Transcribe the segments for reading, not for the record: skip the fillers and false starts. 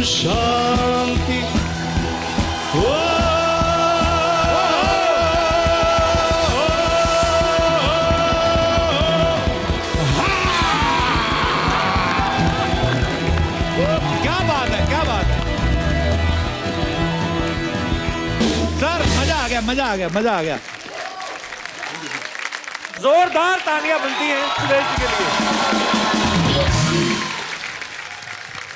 शांति। क्या बात है, क्या बात है सर, मजा आ गया, मजा आ गया, मजा आ गया। जोरदार तालियां बनती हैं सुरेश जी के लिए।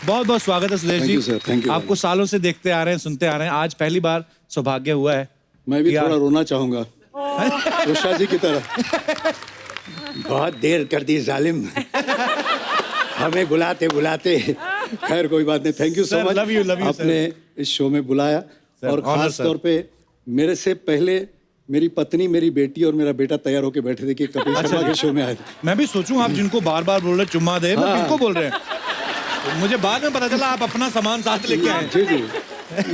बहुत बहुत स्वागत है सुरेश जी। Thank you. आपको सालों से देखते आ रहे हैं, सुनते आ रहे हैं, आज पहली बार सौभाग्य हुआ है। मैं भी थोड़ा रोना चाहूंगा उषा जी की तरह। बहुत देर कर दी जालिम, हमें बुलाते बुलाते। खैर कोई बात नहीं, thank you so much. Love you आपने इस शो में बुलाया और खास तौर पे मेरे से पहले मेरी पत्नी, मेरी बेटी और मेरा बेटा तैयार होकर बैठे थे कि कपिल शर्मा के शो में आए थे। मैं भी सोचूं आप जिनको बार बार बोल रहे चुम्मा दे, मैं किनको बोल रहे हैं? मुझे बाद में पता चला आप अपना सामान साथ लेके आए। जी जी,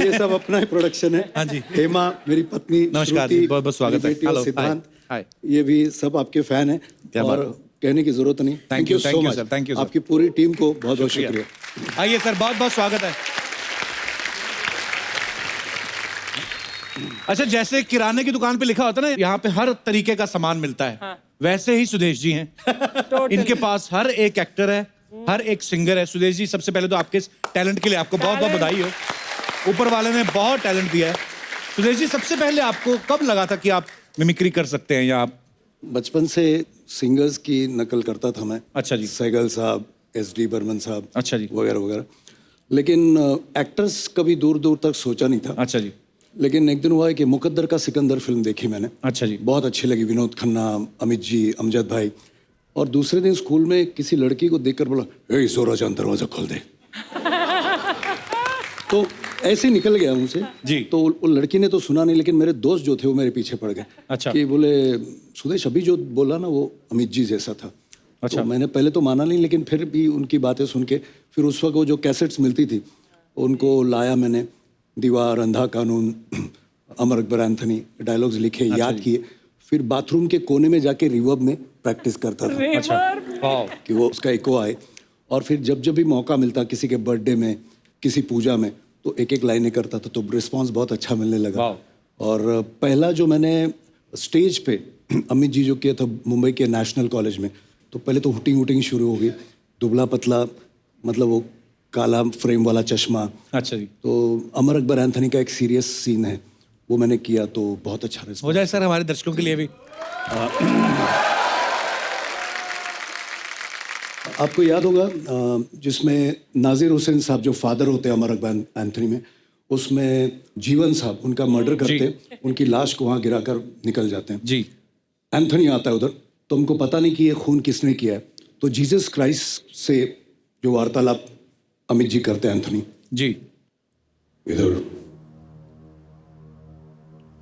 ये सब अपना ही प्रोडक्शन है। हाँ जी। हेमा मेरी पत्नी, नमस्कार जी, बहुत बहुत स्वागत है। हेलो सिद्धांत, हाय। ये भी सब आपके फैन हैं और कहने की जरूरत नहीं। Thank you so much, thank you. आपकी पूरी टीम को बहुत बहुत शुक्रिया। आइए सर, बहुत बहुत स्वागत है। अच्छा, जैसे किराने की दुकान पे लिखा होता है ना, यहाँ पे हर तरीके का सामान मिलता है, वैसे ही सुदेश जी हैं। इनके पास हर एक एक्टर है, हर एक सिंगर है। सुदेश जी, सबसे पहले तो आपके टैलेंट के लिए आपको बहुत बहुत बधाई हो। ऊपर वाले ने बहुत टैलेंट दिया है। सुदेश जी, सबसे पहले आपको कब लगा था कि आप मिमिक्री कर सकते हैं या आप? बचपन से सिंगर्स की नकल करता था मैं। अच्छा जी। सहगल साहब, एस.डी. बर्मन साहब, अच्छा जी, वगैरह वगैरह, लेकिन एक्टर्स कभी दूर दूर तक सोचा नहीं था। अच्छा जी। लेकिन एक दिन हुआ है कि मुकद्दर का सिकंदर फिल्म देखी मैंने। अच्छा जी। बहुत अच्छी लगी, विनोद खन्ना, अमित जी, अमजद भाई। और दूसरे दिन स्कूल में किसी लड़की को देखकर बोला, ए जोरा जान दरवाजा खोल दे। तो ऐसे ही निकल गया मुझसे जी। तो वो लड़की ने तो सुना नहीं, लेकिन मेरे दोस्त जो थे वो मेरे पीछे पड़ गए। अच्छा। कि बोले, सुदेश अभी जो बोला ना वो अमित जी जैसा था। अच्छा। तो मैंने पहले तो माना नहीं, लेकिन फिर भी उनकी बातें सुन के फिर उस वक्त वो जो कैसेट्स मिलती थी उनको लाया मैंने। दीवार, अंधा कानून, अमर अकबर एंथनी, डायलॉग्स लिखे, याद किए। फिर बाथरूम के कोने में जाके रिवर्ब में प्रैक्टिस करता था। अच्छा, कि वो उसका इको आए। और फिर जब जब भी मौका मिलता, किसी के बर्थडे में, किसी पूजा में, तो एक एक लाइनें करता था, तो रिस्पांस बहुत अच्छा मिलने लगा। और पहला जो मैंने स्टेज पे अमित जी जो किया था मुंबई के नेशनल कॉलेज में, तो पहले तो हुटिंग हुटिंग शुरू हो गई। दुबला पतला, मतलब वो काला फ्रेम वाला चश्मा। अच्छा जी। तो अमर अकबर एंथनी का एक सीरियस सीन है, वो मैंने किया, तो बहुत अच्छा रिस्पांस हो जाए सर हमारे दर्शकों के लिए भी। आपको याद होगा जिसमें नाजिर हुसैन साहब जो फादर होते हैं अमर अकबर एंथनी में, उसमें जीवन साहब उनका मर्डर करते, उनकी लाश को वहाँ गिराकर निकल जाते हैं जी। एंथनी आता है उधर, तो उनको पता नहीं कि ये खून किसने किया है। तो जीसस क्राइस्ट से जो वार्तालाप अमित जी करते हैं एंथनी जी। इधर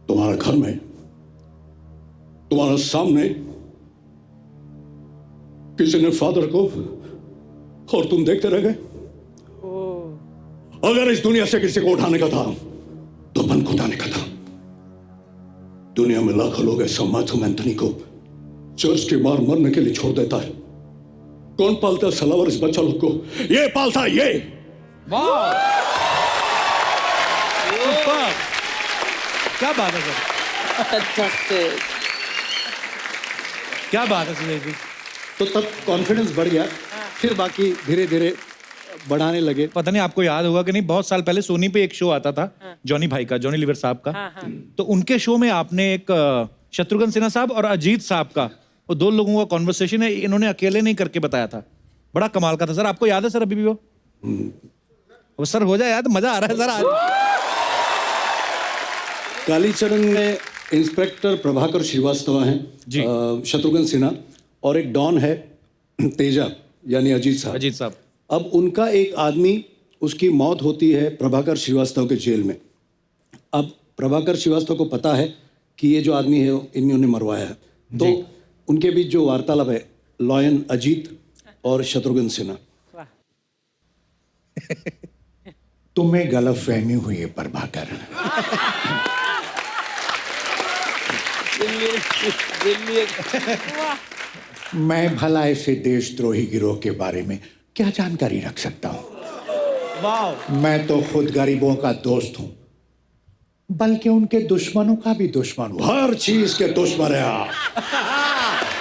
तुम्हारे घर में, तुम्हारे सामने किसी ने फादर को, और तुम देखते रह गए। अगर इस दुनिया से किसी को उठाने का था तो मन को उठाने का था। दुनिया में लाखों लोग ऐसा मैथ्यू एंथनी को चर्च के बाहर मरने के लिए छोड़ देता है। कौन पालता है सलावर इस बच्चा लोग को? ये पालता है, ये। क्या बात है सर, क्या बात है सुरेश जी। तो तब कॉन्फिडेंस बढ़ गया, फिर बाकी धीरे धीरे बढ़ाने लगे। पता नहीं आपको याद होगा कि नहीं, बहुत साल पहले सोनी पे एक शो आता था, जॉनी भाई का, जॉनी लीवर साहब का। तो उनके शो में आपने एक शत्रुघ्न सिन्हा साहब और अजीत साहब का, वो दो लोगों का कॉन्वर्सेशन है, इन्होंने अकेले नहीं करके बताया था। बड़ा कमाल का था सर, आपको याद है सर अभी भी वो सर हो जाए याद, मजा आ रहा है सर आज। कालीचरण में इंस्पेक्टर प्रभाकर श्रीवास्तव हैं, शत्रुघ्न सिन्हा, और एक डॉन है तेजा यानी अजीत साहब। अजीत साहब। अब उनका एक आदमी, उसकी मौत होती है प्रभाकर श्रीवास्तव के जेल में। अब प्रभाकर श्रीवास्तव को पता है कि ये जो आदमी है इन्होंने मरवाया है, तो उनके बीच जो वार्तालाप है, लॉयन अजीत और शत्रुघ्न सिन्हा। तुम्हें गलतफहमी हुई है प्रभाकर। मैं भला ऐसे देशद्रोही गिरोह के बारे में क्या जानकारी रख सकता हूँ? वाह। मैं तो खुद गरीबों का दोस्त हूं, बल्कि उनके दुश्मनों का भी दुश्मन हूं। हर चीज के दुश्मन है आप।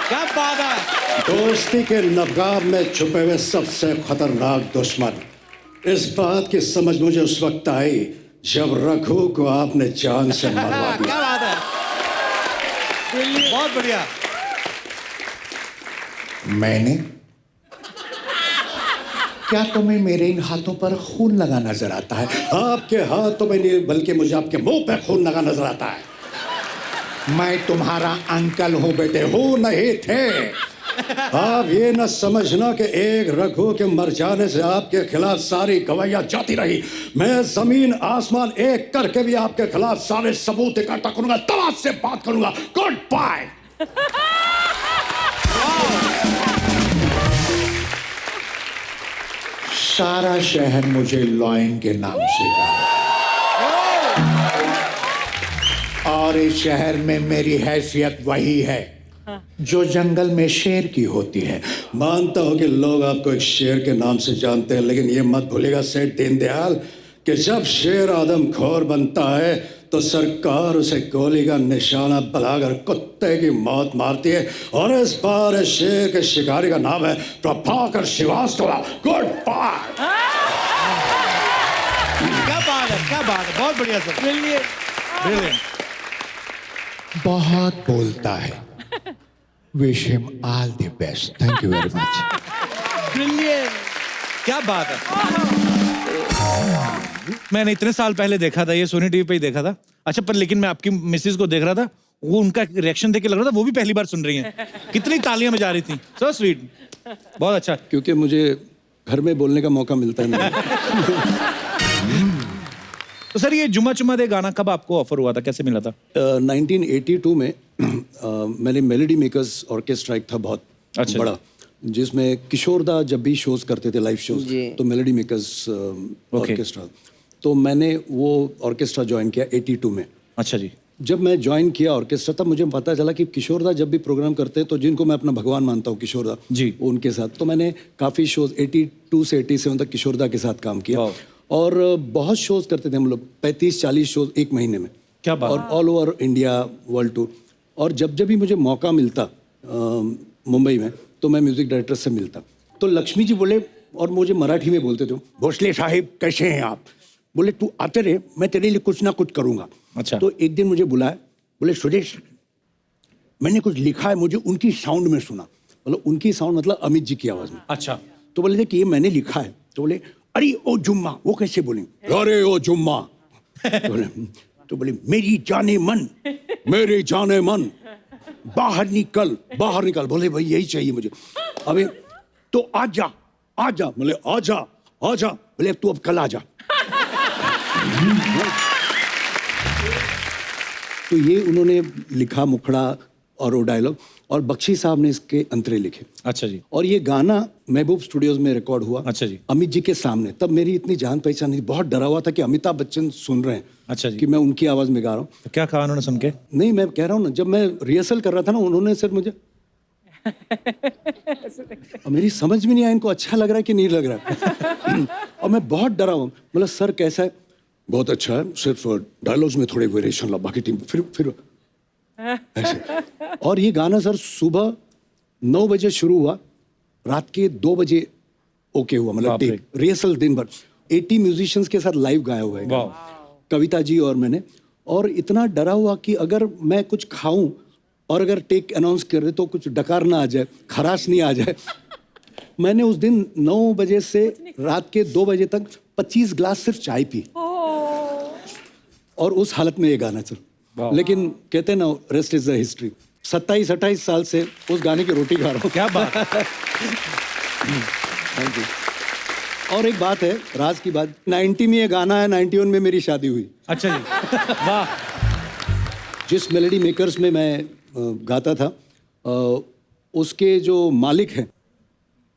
क्या बात है। दोस्ती के नवगाम में छुपे हुए सबसे खतरनाक दुश्मन, इस बात की समझ मुझे उस वक्त आई जब रघु को आपने जान से मरवा दिया। क्या बात है, बहुत बढ़िया। मैंने क्या तुम्हें मेरे इन हाथों पर खून लगा नजर आता है? आपके हाथों में नहीं, बल्कि मुझे आपके मुंह पे खून लगा नजर आता है। मैं तुम्हारा अंकल हूं बेटे, हूं नहीं थे। आप ये न समझना कि एक रघु के मर जाने से आपके खिलाफ सारी गवाहियां जाती रही। मैं जमीन आसमान एक करके भी आपके खिलाफ सारे सबूत इकट्ठा करूंगा, तब आपसे बात करूंगा। Goodbye. सारा शहर मुझे लॉयन के नाम से जाने, और इस शहर में मेरी हैसियत वही है जो जंगल में शेर की होती है। मानता हूं कि लोग आपको एक शेर के नाम से जानते हैं, लेकिन ये मत भूलिएगा सेठ दीनदयाल कि जब शेर आदमखोर बनता है तो सरकार उसे गोली का निशाना बनाकर कुत्ते की मौत मारती है। और इस बार इस शेर के शिकारी का नाम है प्रभाकर श्रीवास्तव। Good bye. क्या बात है, क्या बात है, बहुत बढ़िया सर, ब्रिलियंट। बहुत बोलता है। Wish him all the best. Thank you very much. Brilliant, क्या बात है। मैंने इतने साल पहले देखा था, ये सोनी टीवी पे ही देखा था। अच्छा, पर लेकिन मैं आपकी मिसेज को देख रहा था, वो उनका रिएक्शन देख के लग रहा था वो भी पहली बार सुन रही हैं। कितनी तालियां बजा रही थी। सो स्वीट, बहुत अच्छा। क्योंकि मुझे घर में बोलने का मौका मिलता नहीं। तो सर ये जुम्मा चुम्मा दे गाना कब आपको ऑफर हुआ था, कैसे मिला था? 1982 में मैंने मेलोडी मेकर्स ऑर्केस्ट्रा एक था बहुत अच्छा। बड़ा, जिसमें किशोर दा जब भी शोज करते थे, लाइव शोज, तो मेलोडी मेकर्स ऑर्केस्ट्रा, तो मैंने वो ऑर्केस्ट्रा ज्वाइन किया 82 में। अच्छा जी। जब मैं ज्वाइन किया ऑर्केस्ट्रा, तब मुझे पता चला कि किशोर दा जब भी प्रोग्राम करते हैं, तो जिनको मैं अपना भगवान मानता हूँ किशोर दा जी, उनके साथ, तो मैंने काफ़ी शोज 82 से 87 तक किशोर दा के साथ काम किया। और बहुत शोज करते थे हम लोग, 35-40 शोज एक महीने में। क्या बात। और all over India, world tour. और जब जब भी मुझे मौका मिलता मुंबई में, तो मैं म्यूजिक डायरेक्टर से मिलता, तो लक्ष्मी जी बोले, और मुझे मराठी में बोलते थे, भोसले साहिब कैसे हैं आप? बोले तू आते रहे, मैं तेरे लिए कुछ ना कुछ करूंगा। अच्छा। तो एक दिन मुझे बुलाया, बोले सुरेश मैंने कुछ लिखा है, मुझे उनकी साउंड में सुना। मतलब उनकी साउंड मतलब अमित जी की आवाज में। अच्छा। तो बोले थे कि ये मैंने लिखा है। तो बोले अरे ओ जुम्मा, वो कैसे बोलेंगे? अरे ओ जुम्मा। तो बोले मेरी जाने मन, मेरे जाने मन, बाहर निकल, बाहर निकल। बोले भाई यही चाहिए मुझे। अबे तो आजा, आजा। बोले आजा, आजा। बोले तू अब कल आजा। तो ये उन्होंने लिखा मुखड़ा और वो डायलॉग, और बख्शी साहब ने इसके अंतरे लिखे। अच्छा जी। और ये गाना महबूब स्टूडियोज में रिकॉर्ड हुआ। अच्छा जी। अमित जी के सामने। तब मेरी इतनी जान पहचान नहीं, बहुत डरा हुआ था कि अमिताभ बच्चन सुन रहे हैं। अच्छा जी। कि मैं उनकी आवाज में गा रहा हूँ। तो क्या कहा उन्होंने सुन के? नहीं, मैं कह रहा हूँ ना, जब मैं रिहर्सल कर रहा था ना, उन्होंने सिर्फ मुझे और मेरी समझ में नहीं आया इनको अच्छा लग रहा है कि नहीं लग रहा है। और मैं बहुत डरा हूँ। मतलब सर कैसा है? बहुत अच्छा है, सिर्फ डायलॉग्स में थोड़े वेरिएशन ला, बाकी टीम फिर ऐसे। और ये गाना सर सुबह 9 बजे शुरू हुआ, रात के 2 बजे ओके हुआ। मतलब टेक रिहर्सल दिन भर 80 म्यूजिशियंस के साथ लाइव गाया हुआ है, कविता जी और मैंने। और इतना डरा हुआ कि अगर मैं कुछ खाऊं और अगर टेक अनाउंस कर रहे तो कुछ डकार ना आ जाए, खराश नहीं आ जाए। मैंने उस दिन 9 बजे से रात के 2 बजे तक 25 ग्लास सिर्फ चाय पी, और उस हालत में ये गाना सर। लेकिन कहते हैं ना, रेस्ट इज द हिस्ट्री। 27-28 साल से उस गाने की रोटी खा रहा हूँ। क्या बात है। Thank you. और एक बात है, राज की बात, 90 में ये गाना है, 91 में मेरी शादी हुई। अच्छा जी। वाह। जिस मेलोडी मेकर्स में मैं गाता था, उसके जो मालिक हैं,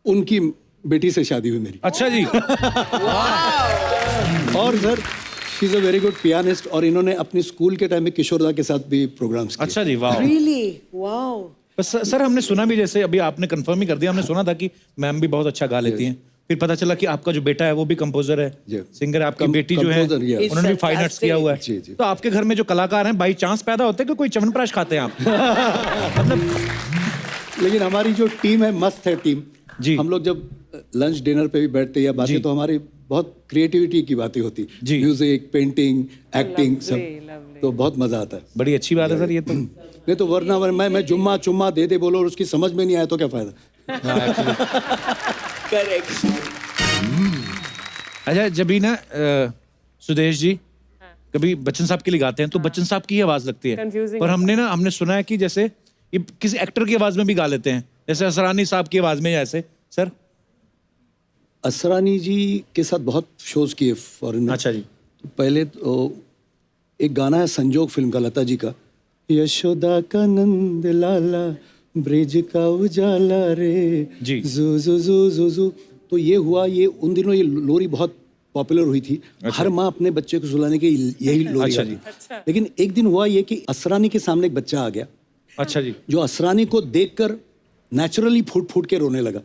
उनकी बेटी से शादी हुई मेरी। अच्छा जी। और sir she is a very good pianist, और इन्होंने अपने स्कूल के टाइम में किशोर दा के साथ भी प्रोग्राम्स किए। अच्छा जी। वाह। Really? Wow. बस सर हमने सुना भी, जैसे अभी आपने कंफर्म ही कर दिया, हमने सुना था कि मैम भी बहुत अच्छा गा लेती हैं, फिर पता चला कि आपका जो बेटा है वो भी कंपोजर है, जी। सिंगर है, आपकी बेटी जो है composer, yeah. उन्होंने भी फाइन आर्ट्स किया हुआ है। जी, जी। तो आपके घर में जो कलाकार हैं बाई चांस पैदा होते हैं कि कोई च्यवनप्राश खाते हैं आप? मतलब लेकिन हमारी जो टीम है मस्त है टीम जी। हम लोग जब लंच डिनर पे भी बैठते या बातें जी। तो हमारी बहुत क्रिएटिविटी की बातें होती, जी। म्यूजिक, पेंटिंग, एक्टिंग सब, lovely. तो बहुत मजा आता है। बड़ी अच्छी बात है सर ये तो। नहीं तो वरना मैं जुम्मा चुम्मा दे बोलो और उसकी समझ में नहीं आया तो क्या फायदा। करेक्ट। अच्छा जब भी ना सुदेश जी कभी बच्चन साहब के लिए गाते हैं तो बच्चन साहब की ही आवाज लगती है, Confusing पर हमने सुना है कि जैसे ये किसी एक्टर की आवाज में भी गा लेते हैं, जैसे असरानी साहब की आवाज में या ऐसे सर। असरानी जी के साथ बहुत शोज किए फॉरेन में। अच्छा जी। तो पहले तो एक गाना है संजोग फिल्म का, लता जी का, यशोदा का नंद लाला ब्रिज का उजाला रे जी। जू जू जू जू जू। तो ये हुआ, ये उन दिनों ये लोरी बहुत पॉपुलर हुई थी। हर माँ अपने बच्चे को सुलाने के यही लोरी अच्छा गाती। अच्छा। लेकिन एक दिन हुआ ये कि असरानी के सामने एक बच्चा आ गया अच्छा जी। जो असरानी को देखकर नेचुरली फूट फूट के रोने लगा।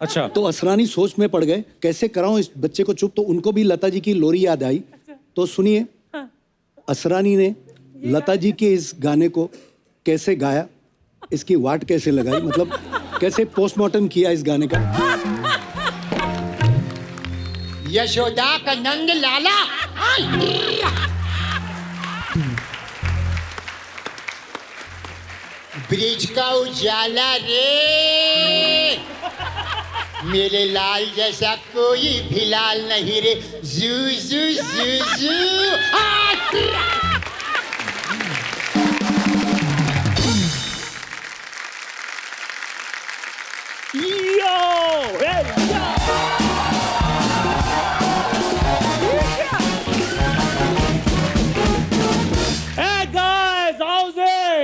अच्छा तो असरानी सोच में पड़ गए कैसे कराऊं इस बच्चे को चुप। तो उनको भी लता जी की लोरी याद आई। तो सुनिए, असरानी ने लता जी के इस गाने को कैसे गाया, इसकी वाट कैसे लगाई, मतलब कैसे पोस्टमार्टम किया इस गाने का। यशोदा का नंद लाला ब्रिज का उजाला रे मेरे लाल जैसा कोई भी लाल नहीं रे जू जू जू जू।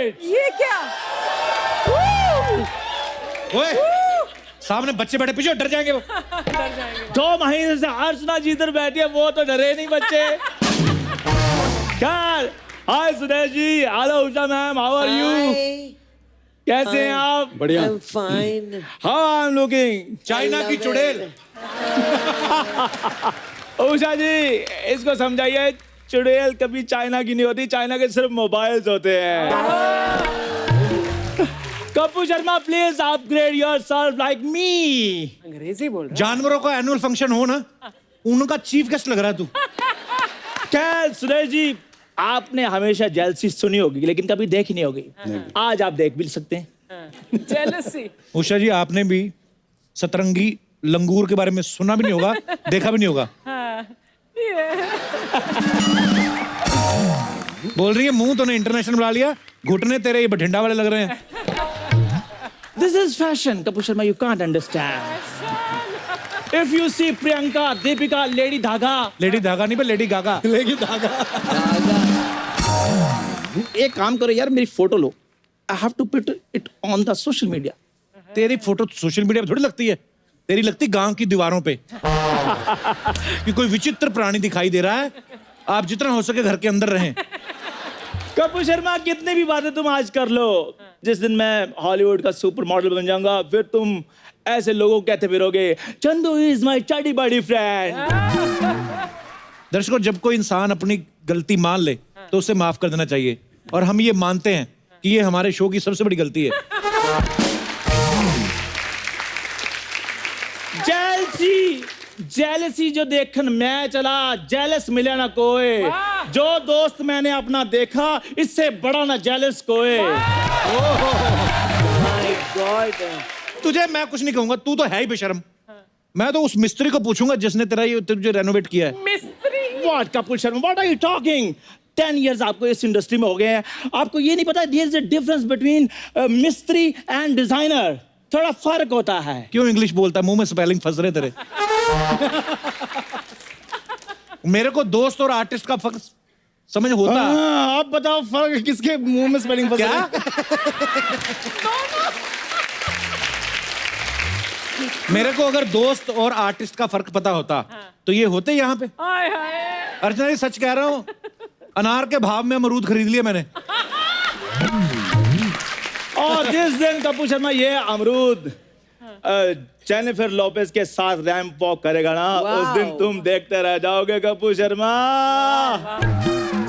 ये क्या? ओए सामने बच्चे बैठे, पीछे डर जाएंगे वो। 2 महीने से अर्चना जी इधर बैठी है, वो तो डरे नहीं बच्चे। क्या? Hi Sudesh ji, hello Usha ma'am, how are you? कैसे हैं आप? बढ़िया। I'm fine. How I am looking? China I की love चुड़ैल। उषा जी इसको समझाइए, चुड़ैल कभी चाइना की नहीं होती, चाइना के सिर्फ मोबाइल्स होते हैं। Kapoor Sharma please upgrade yourself like me. अंग्रेजी बोल रहा जानवरों का एनुअल फंक्शन हो ना, उनका चीफ गेस्ट लग रहा है तू। क्या सुरेश जी, आपने हमेशा जेलसी सुनी होगी लेकिन कभी देखी नहीं होगी, आज आप देख भी सकते हैं। है। Jealousy. उषा जी आपने भी सतरंगी लंगूर के बारे में सुना भी नहीं होगा, देखा भी नहीं होगा। बोल रही है मुंह तो ने इंटरनेशनल बुला लिया, घुटने तेरे ये बठिंडा वाले लग रहे हैं। This is fashion, Kapur Sharma. You can't understand. If you see Priyanka, Deepika, Lady Dhaga, lady धागा नहीं पे लेडी गागा। लेकिन धागा एक काम करो यार, मेरी photo low. I have to put it on the social media. तेरी फोटो सोशल मीडिया पे थोड़ी लगती है, तेरी लगती गांव की दीवारों पे कि कोई विचित्र प्राणी दिखाई दे रहा है। आप जितना हो सके घर के अंदर रहें। कपूर शर्मा, कितनी भी बातें तुम आज कर लो, जिस दिन मैं हॉलीवुड का सुपर मॉडल बन जाऊंगा फिर तुम ऐसे लोगों को कहते फिरोगे, चंदू इज माय चड्डी बड़ी फ्रेंड। दर्शकों, जब कोई इंसान अपनी गलती मान ले तो उसे माफ कर देना चाहिए, और हम ये मानते हैं कि ये हमारे शो की सबसे बड़ी गलती है। जेलसी जो देखन मैं चला, जेलस मिले ना कोई। जो दोस्त मैंने अपना देखा, इससे बड़ा ना जेलस कोई। My God. तुझे मैं कुछ नहीं कहूंगा, तू तो है ही बेशर्म। मैं तो उस मिस्त्री को पूछूंगा जिसने तेरा ये तुझे रेनोवेट किया है। मिस्त्री. What Kapoor Sharma, what are you talking? 10 years आपको इस इंडस्ट्री में हो गए हैं, आपको ये नहीं पता there is a difference between मिस्त्री and डिजाइनर। थोड़ा फर्क होता है। क्यों इंग्लिश बोलता है, मुंह में स्पेलिंग फंस रहे तेरे। मेरे को दोस्त और आर्टिस्ट का फर्क समझ होता। आप बताओ फर्क किसके मुंह में स्पेलिंग फंस क्या? मेरे को अगर दोस्त और आर्टिस्ट का फर्क पता होता तो ये होते यहाँ पे। हाय हाय. अर्चना जी सच कह रहा हूँ, अनार के भाव में अमरूद खरीद लिए मैंने। और जिस दिन कपूर शर्मा ये अमरूद जेनिफर लोपेज के साथ रैंप वॉक करेगा ना, उस दिन तुम देखते रह जाओगे कपूर शर्मा।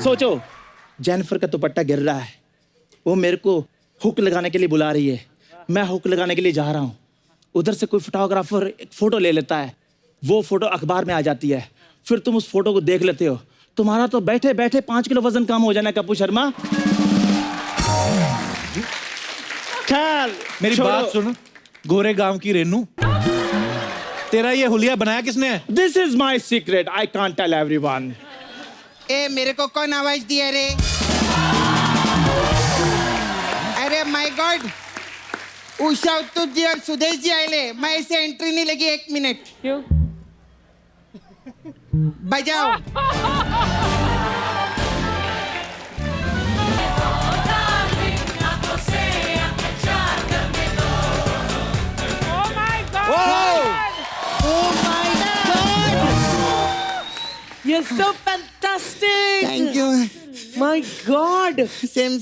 सोचो, जेनिफर का दुपट्टा गिर रहा है, वो मेरे को हुक लगाने के लिए बुला रही है, मैं हुक लगाने के लिए जा रहा हूँ, उधर से कोई फोटोग्राफर एक फोटो ले लेता है, वो फोटो अखबार में आ जाती है, फिर तुम उस फोटो को देख लेते हो, तुम्हारा तो बैठे बैठे 5 किलो वजन कम हो जाना कपूर शर्मा। मेरी बात सुन, गोरे गांव की रेनू, तेरा ये हुलिया बनाया किसने है? This is my secret, I can't tell everyone. ए मेरे को कौन आवाज दिया रे? अरे माय गॉड, उषा उत्तुप जी और सुदेश जी आए, मैं ऐसे एंट्री नहीं लगी 1 मिनट। क्यों? बजाओ। Oh my God! Oh my God! You're so fantastic. Thank you. My God. Same.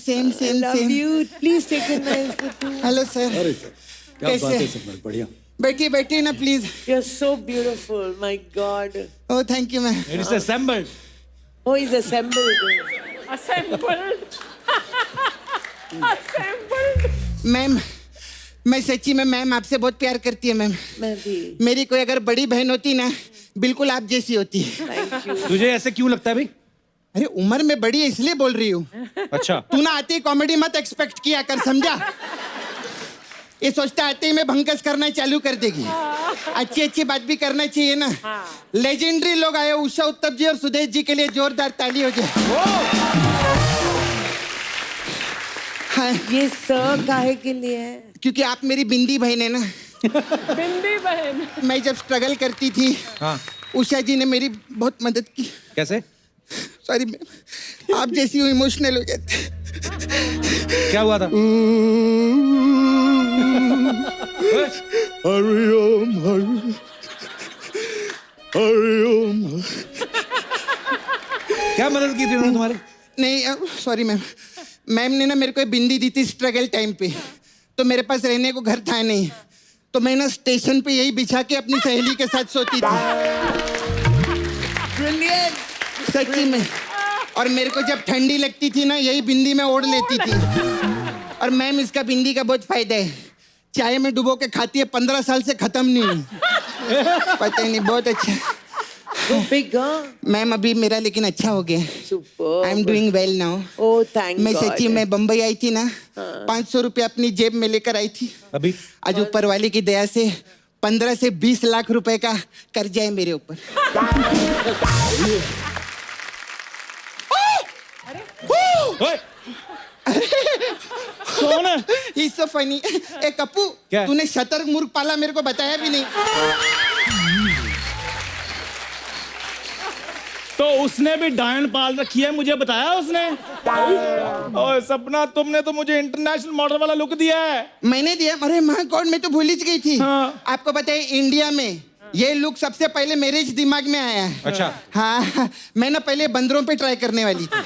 Love you. Please take a nice photo. Hello sir, अरे सर, क्या कैसे? बात है सर, बढ़िया। बैठिए ना please. You're so beautiful. My God. Oh thank you ma'am. It is assembled. Oh, he's assembled. Assembled. Assembled. Ma'am, मैं सच्ची में मैम आपसे बहुत प्यार करती है मैम। मैं भी। मेरी कोई अगर बड़ी बहन होती ना, बिल्कुल आप जैसी होती। Thank you. तुझे ऐसे क्यों लगता है भाई? अरे उम्र में बड़ी है इसलिए बोल रही हूँ। अच्छा, तू ना आती कॉमेडी मत एक्सपेक्ट किया कर, समझा? ये सोचता आते ही मैं भंकस करना चालू कर देगी। अच्छी बात भी करना चाहिए ना। लेजेंडरी लोग आए, उषा उत्तप जी और सुदेश जी के लिए जोरदार ताली हो जाए। हाँ, ये सर काहे के लिए है? क्योंकि आप मेरी बिंदी बहन है ना। बिंदी बहन। मैं जब स्ट्रगल करती थी, हाँ, उषा जी ने मेरी बहुत मदद की। कैसे? सॉरी मैम, आप जैसी हो इमोशनल हो जाते। क्या हुआ था? क्या मदद की थी उन्होंने तुम्हारी? नहीं सॉरी मैम, मैम ने ना मेरे को ये बिंदी दी थी स्ट्रगल टाइम पे, तो मेरे पास रहने को घर था नहीं, तो मैं ना स्टेशन पे यही बिछा के अपनी सहेली के साथ सोती थी। Brilliant. सच्ची में। और मेरे को जब ठंडी लगती थी ना, यही बिंदी में ओढ़ लेती थी। और मैम इसका बिंदी का बहुत फायदा है, चाय में डुबो के खाती है, 15 साल से खत्म नहीं हुई। पता ही नहीं, बहुत अच्छा। So big, huh? मैम अभी मेरा लेकिन अच्छा हो गया। Superb. I am doing well now. Oh, thank मैं God. सच्ची में बम्बई आई थी ना, 500 रुपये अपनी जेब में लेकर आई थी। अभी आज ऊपर वाले की दया से 15 से 20 लाख रुपए का कर्जा है मेरे ऊपर। ओए, कौन है? He's so funny. ए कप्पू, क्या? तूने शतरंज मुर्ग पाला, मेरे को बताया भी नहीं। तो उसने भी डायन पाल रखी है, मुझे बताया उसने। ओए सपना, तुमने तो मुझे इंटरनेशनल मॉडल वाला लुक दिया है। मैंने दिया? अरे माँ गॉड, मैं तो भूल ही गई थी। हाँ। आपको बताइए, इंडिया में ये लुक सबसे पहले मेरे ही दिमाग में आया है। अच्छा, हाँ, मैं ना पहले बंदरों पे ट्राई करने वाली थी।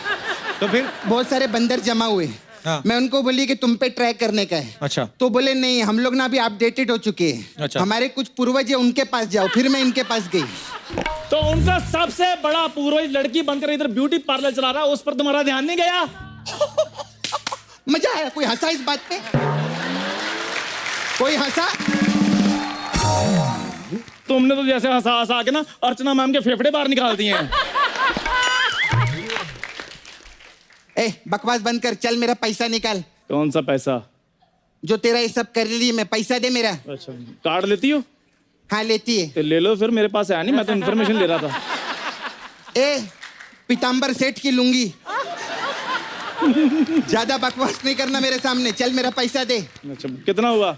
तो फिर? बहुत सारे बंदर जमा हुए। हाँ। मैं उनको बोली कि तुम पे ट्राई करने का है। अच्छा। तो बोले नहीं, हम लोग ना अभी अपडेटेड हो चुके हैं। अच्छा। हमारे कुछ पूर्वज है, उनके पास जाओ। फिर मैं इनके पास गई। तो उनका सबसे बड़ा पूर्वज लड़की बनकर इधर ब्यूटी पार्लर चला रहा है, उस पर तुम्हारा ध्यान नहीं गया? मजा आया? कोई हंसा इस बात पे? कोई हंसा? तुमने तो जैसे हंसा हंसा के ना अर्चना मैम के फेफड़े बाहर निकाल दिए हैं। ए बकवास बंद कर, चल मेरा पैसा निकाल। कौन सा पैसा? जो तेरा ये सब कर रही है, मैं पैसा दे मेरा। अच्छा, कार्ड लेती हो? हाँ लेती है। तो ले लो फिर, मेरे पास है नहीं, मैं तो इन्फॉर्मेशन ले रहा था। ए पीताम्बर सेठ की लूंगी, ज्यादा बकवास नहीं करना मेरे सामने। चल मेरा पैसा दे। अच्छा, कितना हुआ?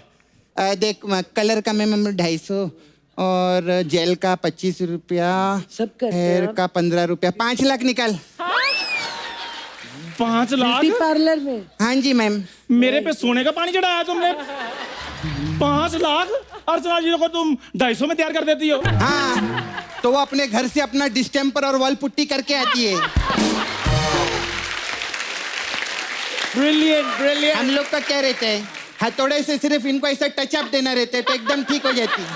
देख, कलर का मैं 250 और जेल का 25 रुपया, सब करते हेयर हैं का 15 रुपया, 5 लाख निकाल। 5 लाख? ब्यूटी पार्लर में। हाँ जी मैम। मेरे पे सोने का पानी चढ़ाया तुमने? 5 लाख? अर्चना जी को तुम 250 में तैयार कर देती हो? हाँ, तो वो अपने घर से अपना डिस्टेम्पर और वॉल पुट्टी करके आती है। Brilliant, brilliant. हम लोग का क्या रहता है, हथौड़े से सिर्फ इनको ऐसा टच अप देना रहता है तो एकदम ठीक हो जाती है।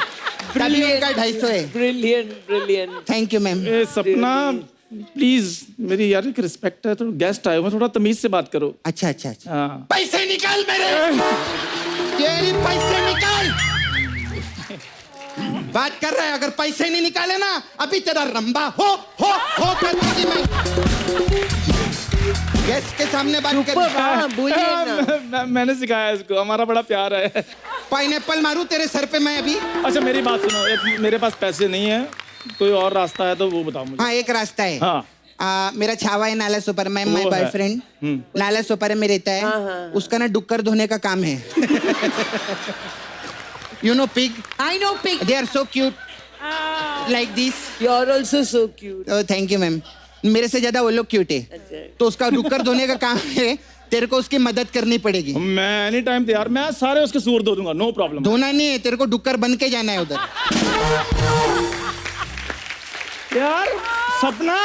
तभी उनका 250 है। Brilliant, brilliant. Thank you ma'am. ए, सपना प्लीज मेरी यार एक रिस्पेक्ट है, तो गेस्ट आए हुए थोड़ा तमीज से बात करो। अच्छा अच्छा अच्छा। हाँ पैसे निकाल मेरे, तेरी पैसे निकाल। बात कर रहा है, अगर पैसे नहीं निकाले ना अभी तेरा रंबा हो कर दूंगी मैं। गेस्ट के सामने बात कर। हाँ, बोलिए ना। मैंने सिखाया इसको, हमारा बड़ा प्यार है। पाइनएप्पल मारूं तेरे सर पे मैं अभी? अच्छा मेरी बात सुनो, एक मेरे पास पैसे नहीं है, कोई और रास्ता है तो वो बताओ मुझे। हाँ एक रास्ता है। हाँ मेरा छावा है नाला सुपर, मैं माय वो है। बॉयफ्रेंड नाला सुपर में रहता है। उसका ना डुक्कर धोने का काम है। You know pig? I know pig. They are so cute like this. You're also so cute. Thank you ma'am, मेरे से ज्यादा वो लोग क्यूट है। तो उसका डुक्कर धोने का काम है, तेरे को उसकी मदद करनी पड़ेगी। मैं एनी टाइम तैयार, मैं सारे उसके सूर धो दूंगा, नो प्रॉब्लम। धोना नहीं है, तेरे को डुक्कर बन के जाना है उधर। यार सपना,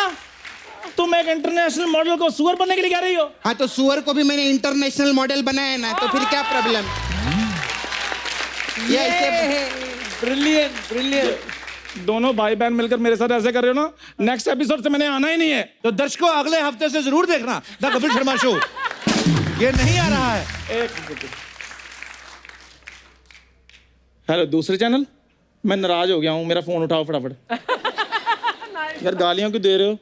तुम एक इंटरनेशनल मॉडल को सुअर बनने के लिए कह रही हो? हाँ तो सुअर को भी मैंने इंटरनेशनल मॉडल बनाया ना, तो फिर क्या प्रॉब्लम? ये ऐसे Brilliant, brilliant. दोनों भाई बहन मिलकर मेरे साथ ऐसे कर रहे हो ना, नेक्स्ट एपिसोड से मैंने आना ही नहीं है। तो दर्शकों अगले हफ्ते से जरूर देखना द कपिल शर्मा शो। ये नहीं आ रहा है। हेलो दूसरे चैनल, मैं नाराज हो गया हूँ, मेरा फोन उठाओ फटाफट। यार गालियां क्यों दे रहे हो?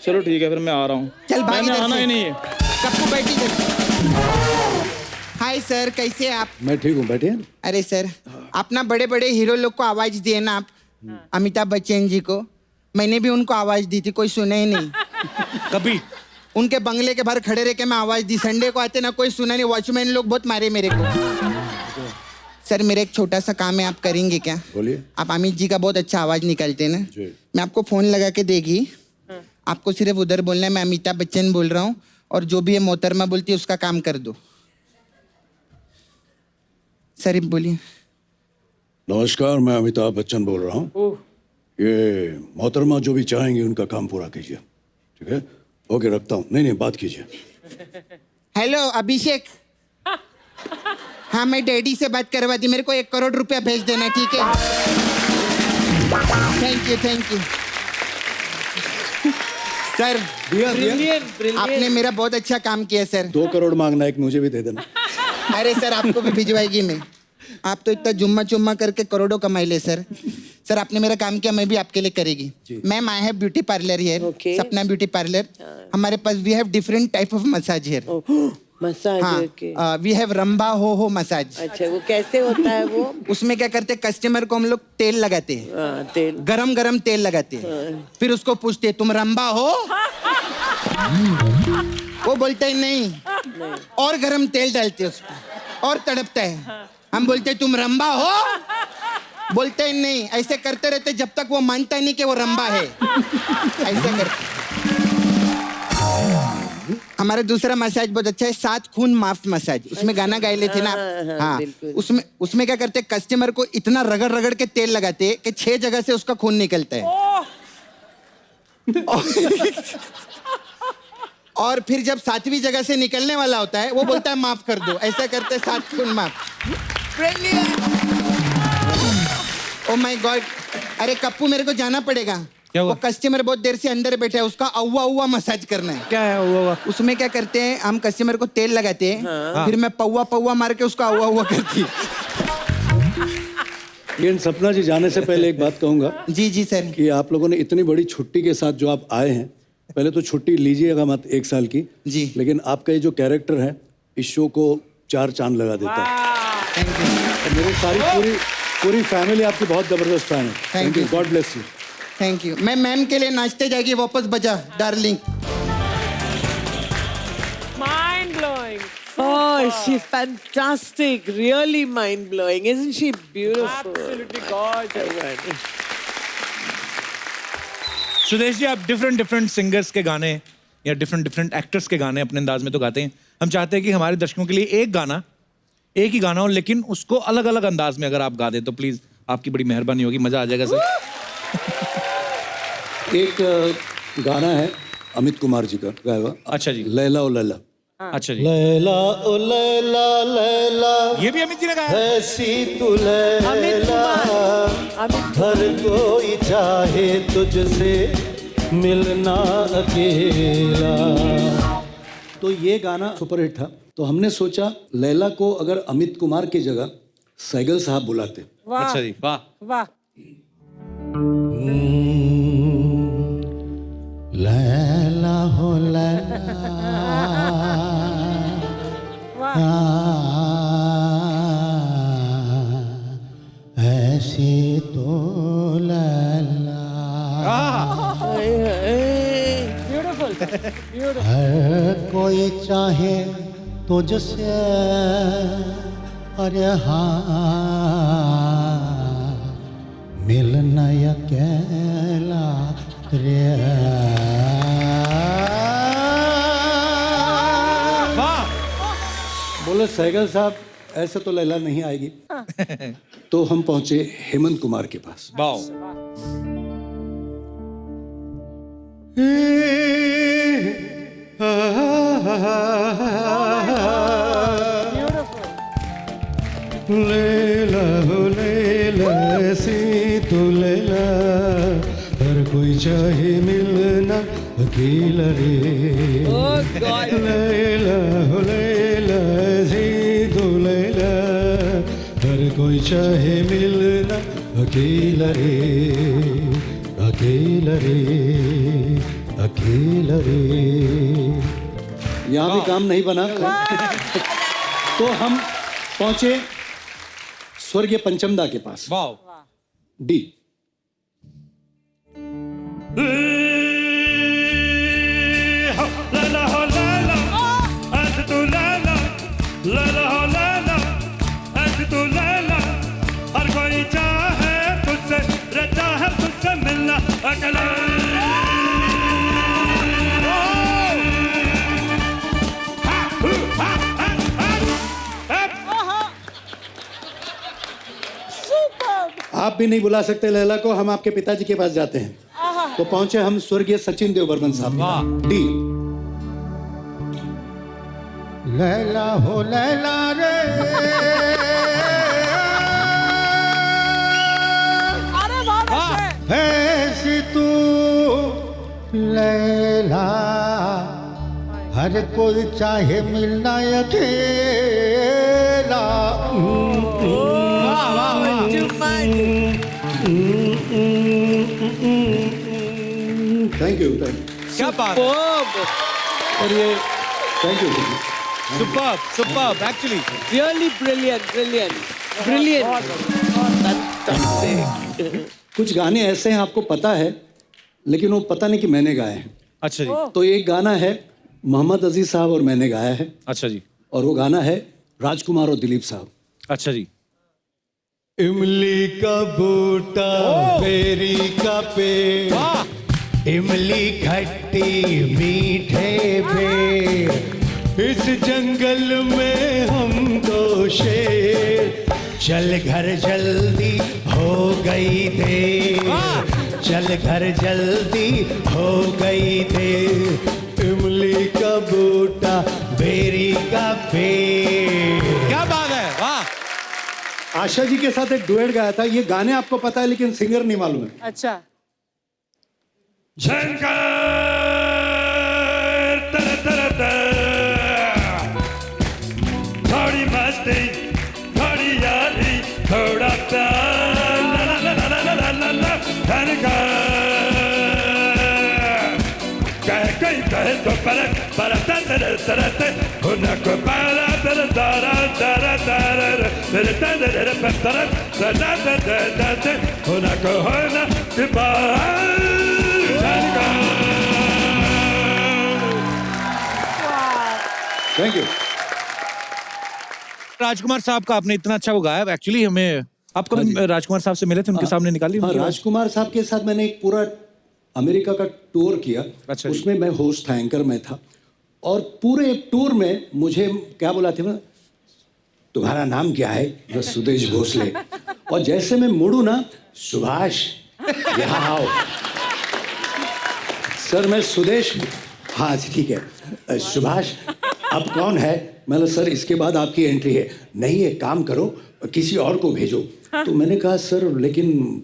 चलो ठीक है फिर मैं आ रहा हूँ। चल भाई मैंने इधर आना से। ही नहीं है। कप्पू बैठी इधर। हाय सर, कैसे आप? मैं ठीक हूँ, बैठिए। अरे सर, आप ना बड़े बड़े हीरो लोग को आवाज दिए ना आप, अमिताभ बच्चन जी को। मैंने भी उनको आवाज दी थी, कोई सुना ही नहीं। कभी उनके बंगले के बाहर खड़े रह के मैं आवाज दी। संडे को आते ना कोई सुना नहीं, वॉचमैन लोग बहुत मारे मेरे को। सर मेरा एक छोटा सा काम है, आप करेंगे क्या? बोलिए। आप अमित जी का बहुत अच्छा आवाज निकालते हैं ना, जी। मैं आपको फोन लगा के देगी, आपको सिर्फ उधर बोलना है मैं अमिताभ बच्चन बोल रहा हूँ, और जो भी ये मोहतरमा बोलती है उसका काम कर दो। सर बोलिए। नमस्कार, मैं अमिताभ बच्चन बोल रहा हूँ। ये मोहतरमा जो भी चाहेंगे उनका काम पूरा कीजिए, ठीक है? ओके, रखता हूँ। नहीं, बात कीजिए। हेलो अभिषेक। हाँ मैं डैडी से बात करवा दी, मेरे को 1 करोड़ रुपया भेज देना, ठीक है? Thank you sir. Brilliant, brilliant. आपने मेरा बहुत अच्छा काम किया सर। 2 करोड़ मांगना, एक मुझे भी दे देना। अरे सर आपको भी भिजवाएगी मैं। आप तो इतना जुम्मा चुम्मा करके करोड़ों कमाई ले सर। सर आपने मेरा काम किया, मैं भी आपके लिए करेगी। Ma'am I have beauty parlour here, Okay. Sapna beauty parlour. हमारे पास we have different type of massage here. Oh, massage. Okay. हाँ, वी हैव रंबा हो मसाज। अच्छा वो कैसे होता है वो? उसमें क्या करते हैं, कस्टमर को हम लोग तेल लगाते हैं, हाँ, तेल। गरम गरम तेल लगाते हैं, फिर उसको पूछते हैं तुम रंबा हो? वो बोलता है नहीं, और गरम तेल डालते हैं उसमें और तड़पता है। हम बोलते हैं तुम रंबा हो? बोलते हैं नहीं। ऐसे करते रहते जब तक वो मानता नहीं कि वो रंबा है। ऐसे करते। हमारा दूसरा मसाज बहुत अच्छा है, 7 खून माफ मसाज। उसमें गाना गाए लेते ना। हाँ बिल्कुल। उसमें क्या करते, कस्टमर को इतना रगड़ रगड़ के तेल लगाते कि 6 जगह से उसका खून निकलता है। और फिर जब 7वीं जगह से निकलने वाला होता है वो बोलता है माफ कर दो। ऐसा करते 7 खून माफ। Oh my God. अरे कप्पू मेरे को जाना पड़ेगा। क्या हुआ? वो कस्टमर बहुत देर से अंदर बैठा है, उसका अव्वा अव्वा मसाज करना है। क्या है हुआ? उसमें क्या करते हैं, हम कस्टमर को तेल लगाते हैं, फिर मैं पौवा पौवा मार के उसका अव्वा अव्वा करती। लेकिन सपना जी, जाने से पहले एक बात कहूंगा जी सर। कि आप लोगों ने इतनी बड़ी छुट्टी के साथ जो आप आए हैं, पहले तो छुट्टी लीजिएगा मत 1 साल की जी। लेकिन आपका ये जो कैरेक्टर है इस शो को 4 चांद लगा देता है। और मेरी सारी पूरी फैमिली आपकी बहुत जबरदस्त फैन है। Thank you, God bless you. Thank you. मैं मैम के लिए नाचते जाएगी, वापस बजा darling. Mind blowing. Oh, she's fantastic. Really mind blowing. Isn't she beautiful? Absolutely gorgeous. Sudesh ji, आप डिफरेंट सिंगर्स के गाने या डिफरेंट एक्टर्स के गाने अपने अंदाज में तो गाते हैं। हम चाहते हैं कि हमारे दर्शकों के लिए एक ही गाना हो, लेकिन उसको अलग अलग अंदाज में अगर आप गा दें तो प्लीज आपकी बड़ी मेहरबानी होगी, मजा आ जाएगा सर। एक गाना है अमित कुमार जी का गाया हुआ। अच्छा जी। लैला ओ लैला। अच्छा जी, लैला ओ लैला लैला ये भी अमित जी ने गाया है। ऐसी तू लैला अमित हर कोई चाहे तुझसे मिलना अकेला। तो ये गाना सुपरहिट था, तो हमने सोचा लैला को अगर अमित कुमार की जगह सैगल साहब बुलाते। वाह अच्छा जी, वाह वाह लैला हो लैला ऐसी तो लैला ब्यूटीफुल ब्यूटीफुल हर कोई चाहे तुझसे, अरे हाँ मिलना अकेला रे। बोले सैगल साहब ऐसे तो लैला नहीं आएगी। तो हम पहुंचे हेमंत कुमार के पास। वाह लैला हो लैला ऐसी तो लैला हर कोई चाहे मिलना अकेला रे। Oh God. लैला हो लैला ऐसी तो लैला हर कोई चाहे मिलना अकेला रे, अकेला रे, अकेला रे। यहाँ भी काम नहीं बना। तो हम पहुंचे स्वर्गीय पंचमदा के पास। वाह डी। लैला हो लैला ऐसे तू लैला, लैला हो लैला ऐसे तू लैला हर कोई चाहे तुझसे, रे चाहे तुझसे मिलना अकेला। आप भी नहीं बुला सकते लैला को, हम आपके पिताजी के पास जाते हैं। तो पहुंचे हम स्वर्गीय सचिन देव बर्मन साहब। वाह। डी। लैला हो लैला रे अरे वाह ऐसी तू लैला हर कोई चाहे मिलना अकेला। थैंक यू, क्या बात है, और ये thank you. Superb superb actually. really brilliant brilliant कुछ गाने ऐसे हैं आपको पता है, लेकिन वो पता नहीं कि मैंने गाए हैं। अच्छा जी, तो एक गाना है मोहम्मद अजीज साहब और मैंने गाया है, अच्छा जी, और वो गाना है राजकुमार और दिलीप साहब। अच्छा जी। इमली का बूटा बेरी का पेड़, इमली खट्टी मीठे पेड़, इस जंगल में हम दो शेर, चल घर जल्दी हो गई देर, चल घर जल्दी हो गई देर, इमली का बूटा बेरी का पेड़। क्या बात है, वाह। आशा जी के साथ एक डुएट गाया था। ये गाने आपको पता है लेकिन सिंगर नहीं मालूम है। अच्छा शंकर तर तर तर, थोड़ी मस्ती थोड़ी यारी थोड़ा प्यार, ला ला ला ला ला ला ला ला, शंकर कहे तो परत परत तर तर तर, उनको पारा तर तारा तारा तारा तर तर तर तर तर तर तर, उनको होना दीवार। Thank you. राजकुमार साहब का आपने इतना अच्छा वो गाया, एक्चुअली हमें आप कभी राजकुमार साहब से मिले थे, उनके सामने निकाली हाँ, उनकी आवाज? राजकुमार साहब के साथ मैंने एक पूरा अमेरिका का टूर किया। अच्छा जी। उसमें मैं होस्ट था, एंकर में था, और पूरे टूर में मुझे क्या बुलाते थे, तुम्हारा नाम क्या है? तो सुदेश भोसले। और जैसे मैं मुड़ू ना, सुभाष यहाँ आओ। सर मैं सुदेश, हाँ ठीक है, सुभाष अब कौन है? मतलब सर इसके बाद आपकी एंट्री है। नहीं, एक काम करो, किसी और को भेजो। तो मैंने कहा सर लेकिन